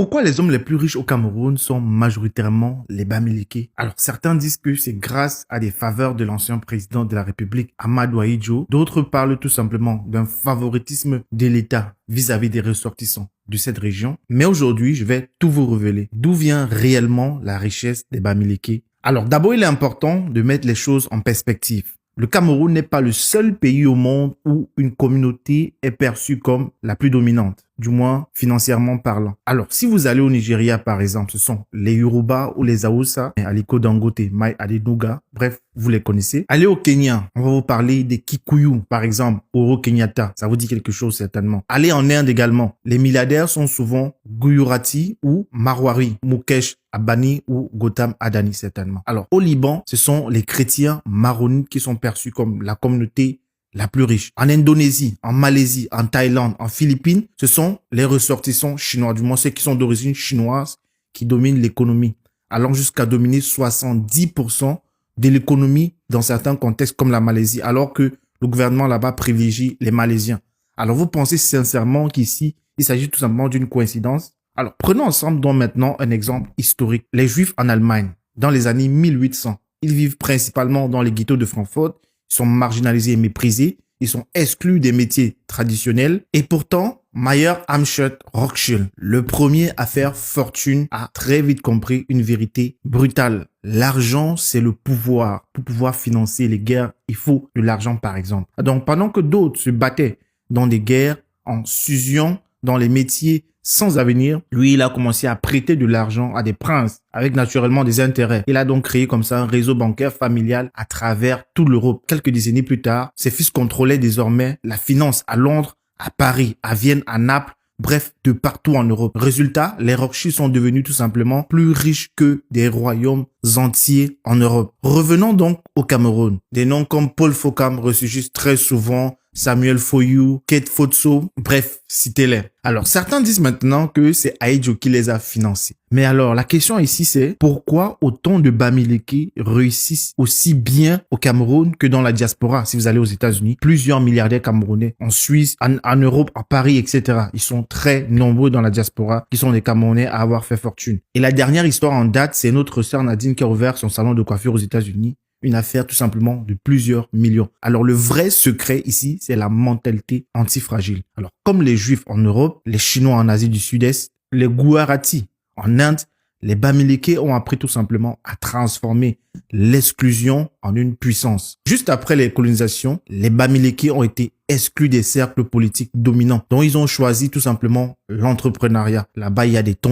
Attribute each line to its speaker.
Speaker 1: Pourquoi les hommes les plus riches au Cameroun sont majoritairement les Bamileke? Alors, certains disent que c'est grâce à des faveurs de l'ancien président de la République, Amadou Ahidjo. D'autres parlent tout simplement d'un favoritisme de l'État vis-à-vis des ressortissants de cette région. Mais aujourd'hui, je vais tout vous révéler. D'où vient réellement la richesse des Bamileke? Alors, d'abord, il est important de mettre les choses en perspective. Le Cameroun n'est pas le seul pays au monde où une communauté est perçue comme la plus dominante, du moins financièrement parlant. Alors, si vous allez au Nigeria, par exemple, ce sont les Yoruba ou les Hausa, Aliko Dangote, Mai Adenuga, bref, vous les connaissez. Allez au Kenya, on va vous parler des Kikuyu, par exemple, Uhuru Kenyatta, ça vous dit quelque chose certainement. Allez en Inde également, les milliardaires sont souvent Guyurati ou Marwari, Mukesh Abani ou Gautam Adani certainement. Alors, au Liban, ce sont les chrétiens maronites qui sont perçus comme la communauté la plus riche. En Indonésie, en Malaisie, en Thaïlande, en Philippines, ce sont les ressortissants chinois, du moins ceux qui sont d'origine chinoise, qui dominent l'économie, allant jusqu'à dominer 70% de l'économie dans certains contextes comme la Malaisie, alors que le gouvernement là-bas privilégie les Malaisiens. Alors, vous pensez sincèrement qu'ici, il s'agit tout simplement d'une coïncidence? Alors, prenons ensemble donc maintenant un exemple historique. Les Juifs en Allemagne, dans les années 1800, ils vivent principalement dans les ghettos de Francfort, ils sont marginalisés et méprisés, ils sont exclus des métiers traditionnels. Et pourtant, Mayer Amschel Rothschild, le premier à faire fortune, a très vite compris une vérité brutale. L'argent, c'est le pouvoir. Pour pouvoir financer les guerres, il faut de l'argent, par exemple. Donc, pendant que d'autres se battaient dans des guerres, en s'usant dans les métiers sans avenir, lui, il a commencé à prêter de l'argent à des princes avec naturellement des intérêts. Il a donc créé comme ça un réseau bancaire familial à travers toute l'Europe. Quelques décennies plus tard, ses fils contrôlaient désormais la finance à Londres, à Paris, à Vienne, à Naples, bref, de partout en Europe. Résultat, les Rothschild sont devenus tout simplement plus riches que des royaumes entiers en Europe. Revenons donc au Cameroun. Des noms comme Paul Fokam ressurgissent très souvent, Samuel Foyou, Kate Fotso, bref, citez-les. Alors, certains disent maintenant que c'est Ahidjo qui les a financés. Mais alors, la question ici, c'est pourquoi autant de Bamileke réussissent aussi bien au Cameroun que dans la diaspora? Si vous allez aux États-Unis, plusieurs milliardaires camerounais, en Suisse, en Europe, à Paris, etc. Ils sont très nombreux dans la diaspora qui sont des Camerounais à avoir fait fortune. Et la dernière histoire en date, c'est notre sœur Nadine qui a ouvert son salon de coiffure aux États-Unis. Une affaire tout simplement de plusieurs millions. Alors le vrai secret ici, c'est la mentalité antifragile. Alors comme les Juifs en Europe, les Chinois en Asie du Sud-Est, les Gujarati en Inde, les Bamileke ont appris tout simplement à transformer l'exclusion en une puissance. Juste après les colonisations, les Bamileke ont été exclus des cercles politiques dominants. Donc ils ont choisi tout simplement l'entrepreneuriat. Là-bas, il y a des tons